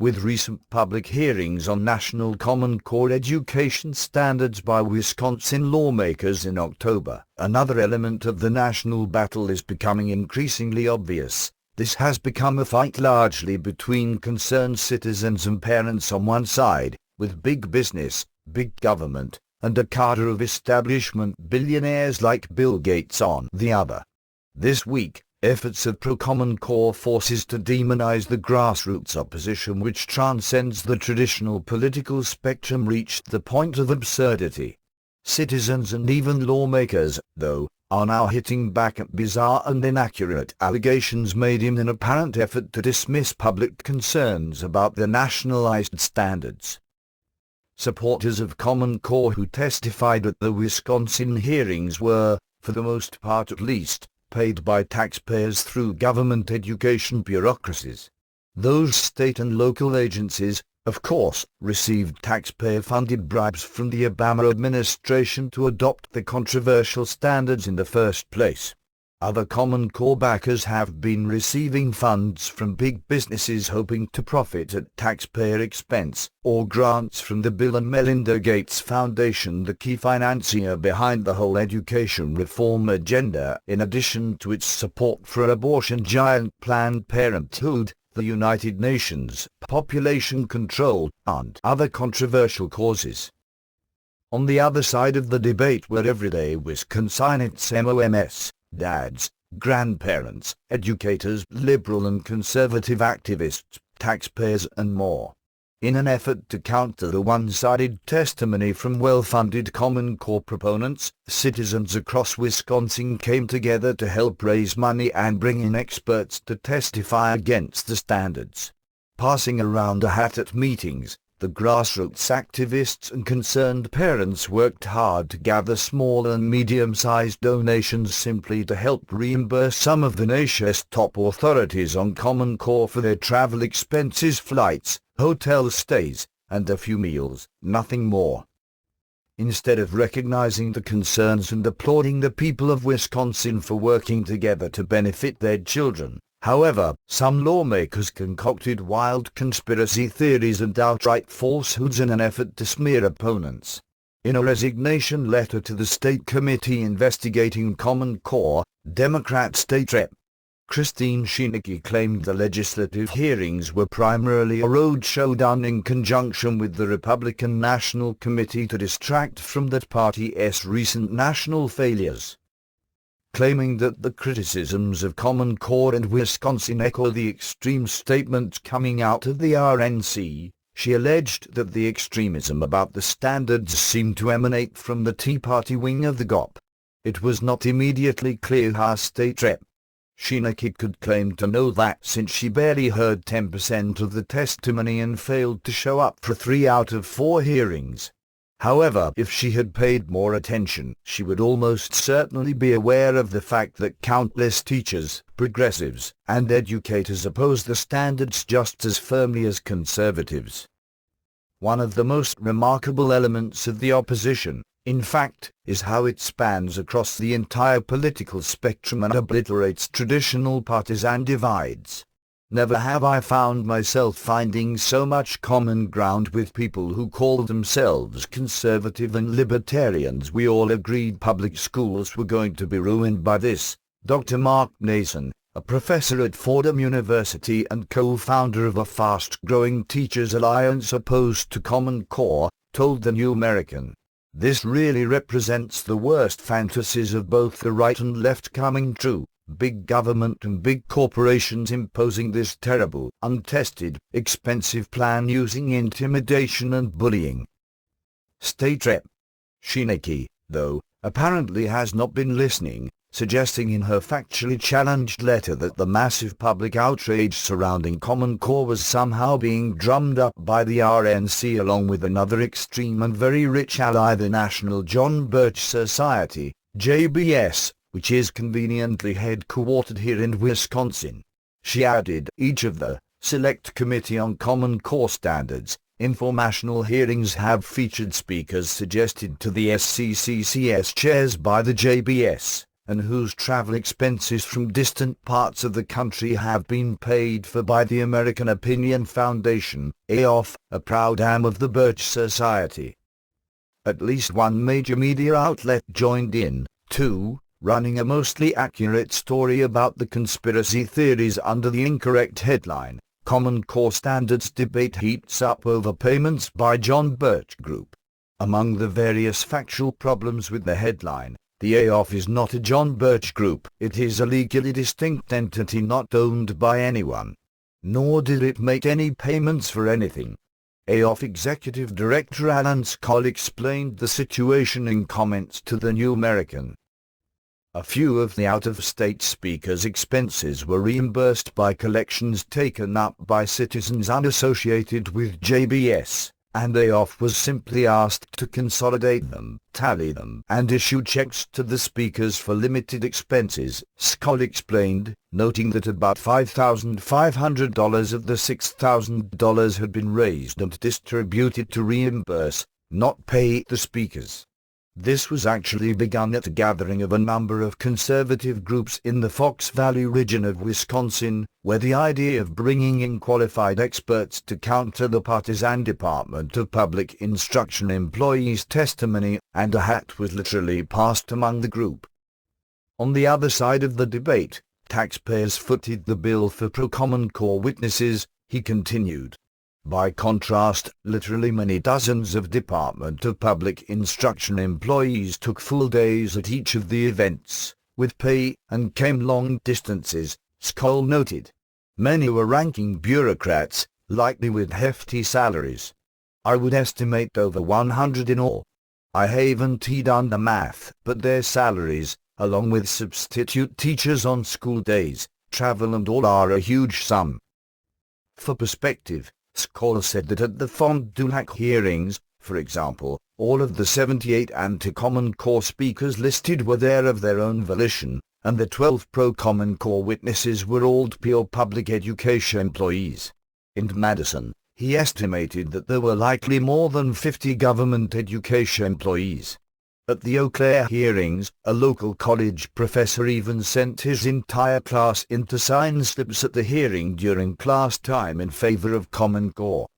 with recent public hearings on national Common Core education standards by Wisconsin lawmakers in October. Another element of the national battle is becoming increasingly obvious. This has become a fight largely between concerned citizens and parents on one side, with big business, big government, and a cadre of establishment billionaires like Bill Gates on the other. This week, efforts of pro-Common Core forces to demonize the grassroots opposition which transcends the traditional political spectrum reached the point of absurdity. Citizens and even lawmakers, though, are now hitting back at bizarre and inaccurate allegations made in an apparent effort to dismiss public concerns about the nationalized standards. Supporters of Common Core who testified at the Wisconsin hearings were, for the most part at least, paid by taxpayers through government education bureaucracies. Those state and local agencies, of course, received taxpayer-funded bribes from the Obama administration to adopt the controversial standards in the first place. Other Common Core backers have been receiving funds from big businesses hoping to profit at taxpayer expense, or grants from the Bill and Melinda Gates Foundation, the key financier behind the whole education reform agenda, in addition to its support for abortion giant Planned Parenthood, the United Nations, population control, and other controversial causes. On the other side of the debate were everyday Wisconsinites, MOMs, dads, grandparents, educators, liberal and conservative activists, taxpayers and more. In an effort to counter the one-sided testimony from well-funded Common Core proponents, citizens across Wisconsin came together to help raise money and bring in experts to testify against the standards. Passing around a hat at meetings, the grassroots activists and concerned parents worked hard to gather small and medium-sized donations simply to help reimburse some of the nation's top authorities on Common Core for their travel expenses, flights, hotel stays, and a few meals, nothing more. Instead of recognizing the concerns and applauding the people of Wisconsin for working together to benefit their children, however, some lawmakers concocted wild conspiracy theories and outright falsehoods in an effort to smear opponents. In a resignation letter to the state committee investigating Common Core, Democrat State Rep. Christine Schienecke claimed the legislative hearings were primarily a roadshow done in conjunction with the Republican National Committee to distract from that party's recent national failures. Claiming that the criticisms of Common Core and Wisconsin echo the extreme statements coming out of the RNC, she alleged that the extremism about the standards seemed to emanate from the Tea Party wing of the GOP. It was not immediately clear how State Rep. Schienecke could claim to know that since she barely heard 10% of the testimony and failed to show up for 3 out of 4 hearings. However, if she had paid more attention, she would almost certainly be aware of the fact that countless teachers, progressives, and educators oppose the standards just as firmly as conservatives. One of the most remarkable elements of the opposition, in fact, is how it spans across the entire political spectrum and obliterates traditional partisan divides. Never have I found myself finding so much common ground with people who call themselves conservative and libertarians. We all agreed public schools were going to be ruined by this. Dr. Mark Nason, a professor at Fordham University and co-founder of a fast-growing Teachers Alliance opposed to Common Core, told The New American. This really represents the worst fantasies of both the right and left coming true. Big government and big corporations imposing this terrible, untested, expensive plan using intimidation and bullying. State Rep. Schienecke, though, apparently has not been listening, suggesting in her factually challenged letter that the massive public outrage surrounding Common Core was somehow being drummed up by the RNC along with another extreme and very rich ally, the National John Birch Society, JBS, which is conveniently headquartered here in Wisconsin. She added, each of the Select Committee on Common Core Standards informational hearings have featured speakers suggested to the SCCCS chairs by the JBS, and whose travel expenses from distant parts of the country have been paid for by the American Opinion Foundation, AOF, a proud arm of the Birch Society. At least one major media outlet joined in, too, running a mostly accurate story about the conspiracy theories under the incorrect headline, Common Core Standards Debate Heats Up Over Payments by John Birch Group. Among the various factual problems with the headline, the AOF is not a John Birch Group. It is a legally distinct entity not owned by anyone. Nor did it make any payments for anything. AOF Executive Director Alan Skoll explained the situation in comments to the New American. A few of the out-of-state speakers' expenses were reimbursed by collections taken up by citizens unassociated with JBS, and AOF was simply asked to consolidate them, tally them, and issue checks to the speakers for limited expenses, Skoll explained, noting that about $5,500 of the $6,000 had been raised and distributed to reimburse, not pay the speakers. This was actually begun at a gathering of a number of conservative groups in the Fox Valley region of Wisconsin, where the idea of bringing in qualified experts to counter the partisan Department of Public Instruction employees' testimony and a hat was literally passed among the group. On the other side of the debate, taxpayers footed the bill for pro-Common Core witnesses, he continued. By contrast, literally many dozens of Department of Public Instruction employees took full days at each of the events, with pay, and came long distances, Skoll noted. Many were ranking bureaucrats, likely with hefty salaries. I would estimate over 100 in all. I haven't done the math, but their salaries, along with substitute teachers on school days, travel and all are a huge sum. For perspective, Skoll said that at the Fond du Lac hearings, for example, all of the 78 anti-Common Core speakers listed were there of their own volition, and the 12 pro-Common Core witnesses were all pure public education employees. In Madison, he estimated that there were likely more than 50 government education employees. At the Eau Claire hearings, a local college professor even sent his entire class in to sign slips at the hearing during class time in favor of Common Core.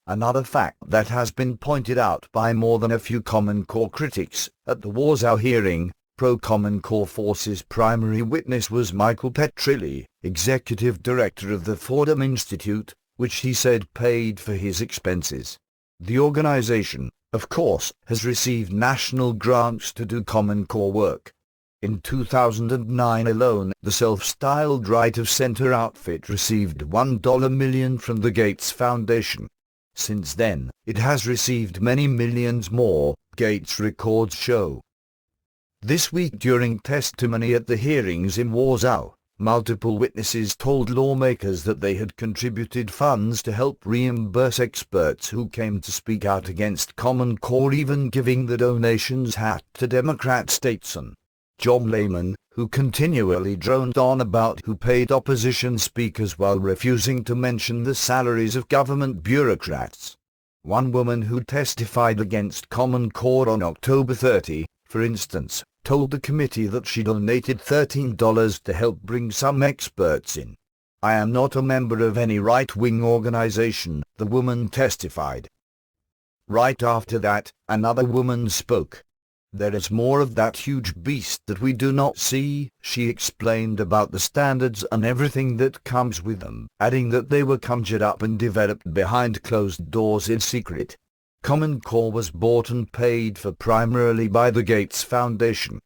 Another fact that has been pointed out by more than a few Common Core critics, at the Warsaw hearing, pro-Common Core Force's primary witness was Michael Petrilli, executive director of the Fordham Institute, which he said paid for his expenses. The organization, of course, has received national grants to do Common Core work. In 2009 alone, the self-styled Right of Center outfit received $1 million from the Gates Foundation. Since then, it has received many millions more, Gates records show. This week during testimony at the hearings in Warsaw, multiple witnesses told lawmakers that they had contributed funds to help reimburse experts who came to speak out against Common Core, even giving the donations hat to Democrat statesman John Lehman, who continually droned on about who paid opposition speakers while refusing to mention the salaries of government bureaucrats. One woman who testified against Common Core on October 30, for instance, told the committee that she donated $13 to help bring some experts in. I am not a member of any right-wing organization, the woman testified. Right after that, another woman spoke. There is more of that huge beast that we do not see, she explained about the standards and everything that comes with them, adding that they were conjured up and developed behind closed doors in secret. Common Core was bought and paid for primarily by the Gates Foundation.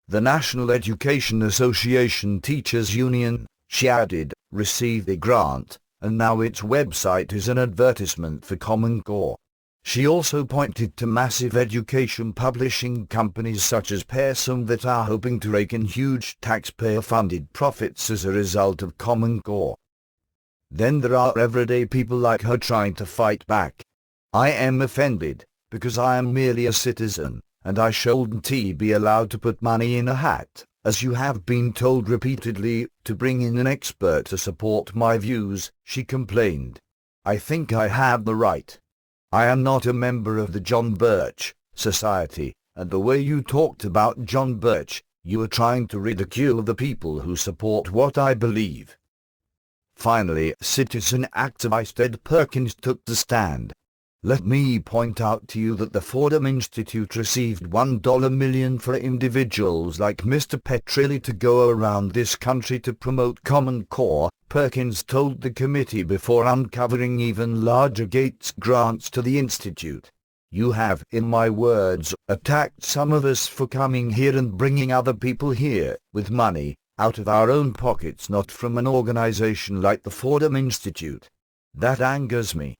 The National Education Association Teachers Union, she added, received a grant, and now its website is an advertisement for Common Core. She also pointed to massive education publishing companies such as Pearson that are hoping to rake in huge taxpayer-funded profits as a result of Common Core. Then there are everyday people like her trying to fight back. I am offended, because I am merely a citizen, and I shouldn't be allowed to put money in a hat, as you have been told repeatedly, to bring in an expert to support my views, she complained. I think I have the right. I am not a member of the John Birch Society, and the way you talked about John Birch, You are trying to ridicule the people who support what I believe." Finally, citizen activist Ed Perkins took the stand. "Let me point out to you that the Fordham Institute received $1 million for individuals like Mr. Petrilli to go around this country to promote Common Core," Perkins told the committee before uncovering even larger Gates grants to the Institute. "You have, in my words, attacked some of us for coming here and bringing other people here, with money, out of our own pockets, not from an organization like the Fordham Institute. That angers me."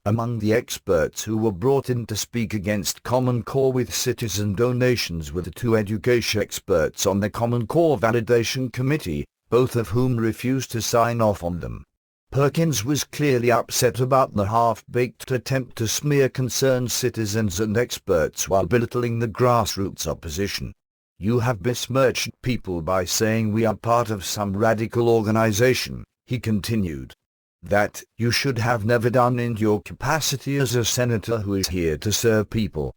Among the experts who were brought in to speak against Common Core with citizen donations were the two education experts on the Common Core Validation Committee, both of whom refused to sign off on them. Perkins was clearly upset about the half-baked attempt to smear concerned citizens and experts while belittling the grassroots opposition. "You have besmirched people by saying we are part of some radical organization," he continued. "That you should have never done in your capacity as a senator who is here to serve people."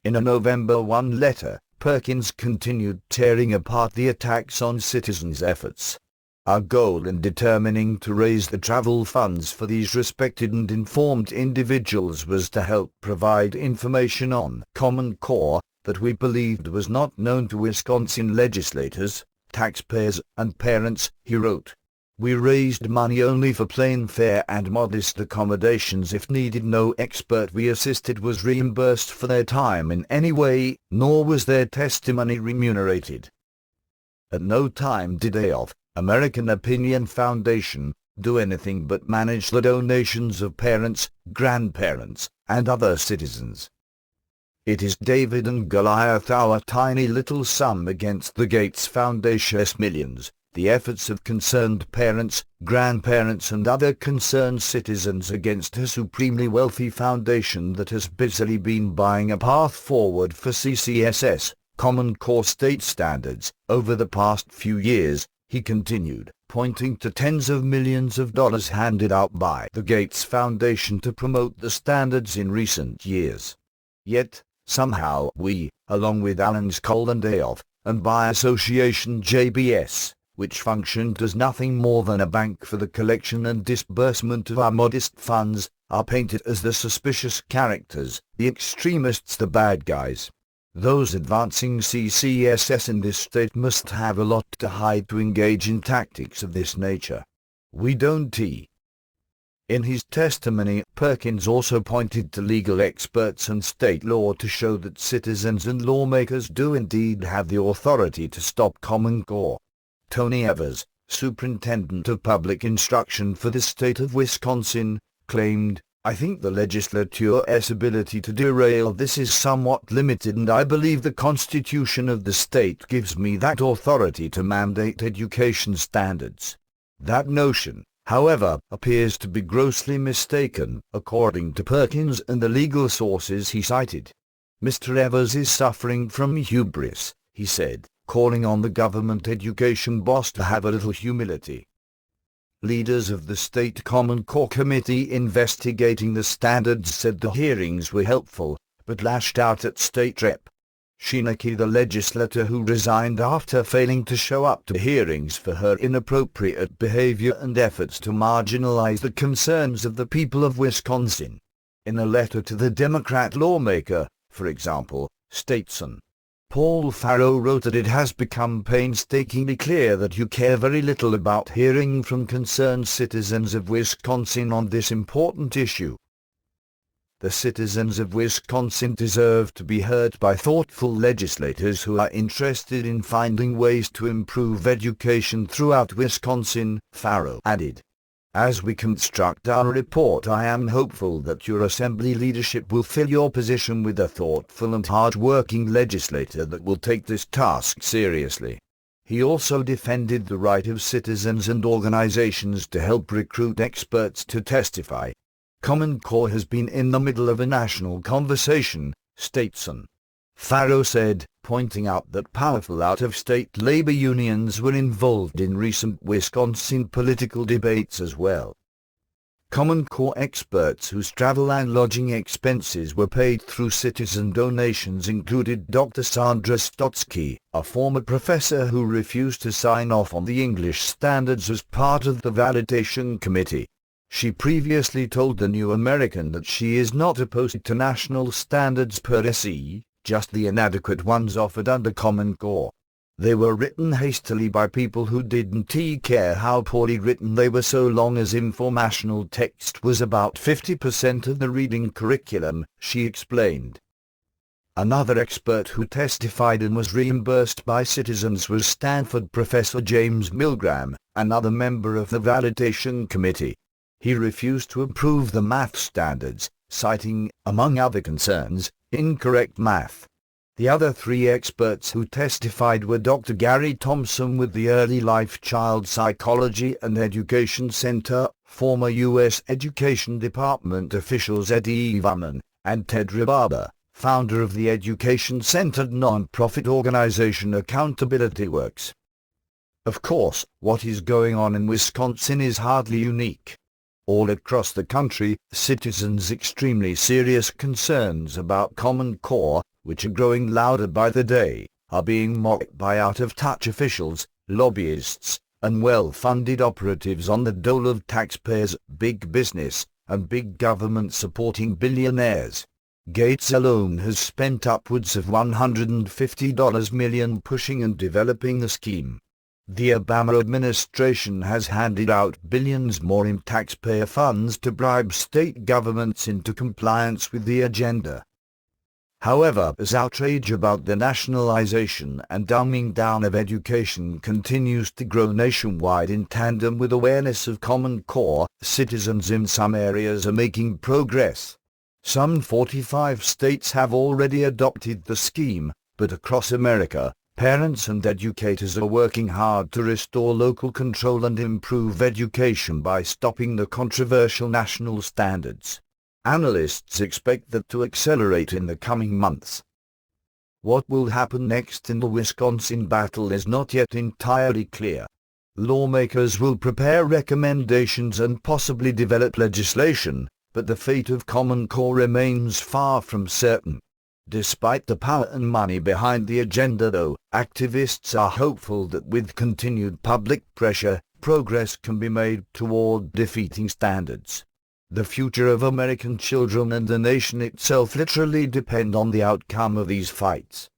In a November 1 letter, Perkins continued tearing apart the attacks on citizens' efforts. "Our goal in determining to raise the travel funds for these respected and informed individuals was to help provide information on Common Core that we believed was not known to Wisconsin legislators, taxpayers, and parents," he wrote. "We raised money only for plain fare and modest accommodations if needed. No expert we assisted was reimbursed for their time in any way, nor was their testimony remunerated. At no time did they of American Opinion Foundation do anything but manage the donations of parents, grandparents, and other citizens. It is David and Goliath, our tiny little sum against the Gates Foundation's millions, the efforts of concerned parents, grandparents and other concerned citizens against a supremely wealthy foundation that has busily been buying a path forward for CCSS, Common Core state standards, over the past few years," he continued, pointing to tens of millions of dollars handed out by the Gates Foundation to promote the standards in recent years. Yet, somehow we, along with Allen's Cole and Ayoff, and by association JBS, which functioned as nothing more than a bank for the collection and disbursement of our modest funds, are painted as the suspicious characters, the extremists, the bad guys. Those advancing CCSS in this state must have a lot to hide to engage in tactics of this nature. We don't. In his testimony, Perkins also pointed to legal experts and state law to show that citizens and lawmakers do indeed have the authority to stop Common Core. Tony Evers, superintendent of public instruction for the state of Wisconsin, claimed, "I think the legislature's ability to derail this is somewhat limited, and I believe the Constitution of the state gives me that authority to mandate education standards." That notion, however, appears to be grossly mistaken, according to Perkins and the legal sources he cited. "Mr. Evers is suffering from hubris," he said, calling on the government education boss to have a little humility. Leaders of the State Common Core Committee investigating the standards said the hearings were helpful, but lashed out at State Rep. Shinaki, the legislator who resigned after failing to show up to hearings for her inappropriate behavior and efforts to marginalize the concerns of the people of Wisconsin. In a letter to the Democrat lawmaker, for example, statesman Paul Farrow wrote that it has become painstakingly clear that you care very little about hearing from concerned citizens of Wisconsin on this important issue. The citizens of Wisconsin deserve to be heard by thoughtful legislators who are interested in finding ways to improve education throughout Wisconsin, Farrow added. As we construct our report, I am hopeful that your Assembly leadership will fill your position with a thoughtful and hard-working legislator that will take this task seriously. He also defended the right of citizens and organizations to help recruit experts to testify. Common Core has been in the middle of a national conversation, statesman Farrow said, pointing out that powerful out-of-state labor unions were involved in recent Wisconsin political debates as well. Common Core experts whose travel and lodging expenses were paid through citizen donations included Dr. Sandra Stotsky, a former professor who refused to sign off on the English standards as part of the validation committee. She previously told the New American that she is not opposed to national standards per se, just the inadequate ones offered under Common Core. They were written hastily by people who didn't care how poorly written they were so long as informational text was about 50% of the reading curriculum, she explained. Another expert who testified and was reimbursed by citizens was Stanford professor James Milgram, another member of the validation committee. He refused to approve the math standards, citing, among other concerns, incorrect math. The other three experts who testified were Dr. Gary Thompson with the Early Life Child Psychology and Education Center, former U.S. Education Department officials Eddie Iverman, and Ted Ribaba, founder of the education-centered non-profit organization Accountability Works. Of course, what is going on in Wisconsin is hardly unique. All across the country, citizens' extremely serious concerns about Common Core, which are growing louder by the day, are being mocked by out-of-touch officials, lobbyists, and well-funded operatives on the dole of taxpayers, big business, and big government supporting billionaires. Gates alone has spent upwards of $150 million pushing and developing the scheme. The Obama administration has handed out billions more in taxpayer funds to bribe state governments into compliance with the agenda. However, as outrage about the nationalization and dumbing down of education continues to grow nationwide in tandem with awareness of Common Core, citizens in some areas are making progress. Some 45 states have already adopted the scheme, but across America, parents and educators are working hard to restore local control and improve education by stopping the controversial national standards. Analysts expect that to accelerate in the coming months. What will happen next in the Wisconsin battle is not yet entirely clear. Lawmakers will prepare recommendations and possibly develop legislation, but the fate of Common Core remains far from certain. Despite the power and money behind the agenda though, activists are hopeful that with continued public pressure, progress can be made toward defeating standards. The future of American children and the nation itself literally depend on the outcome of these fights.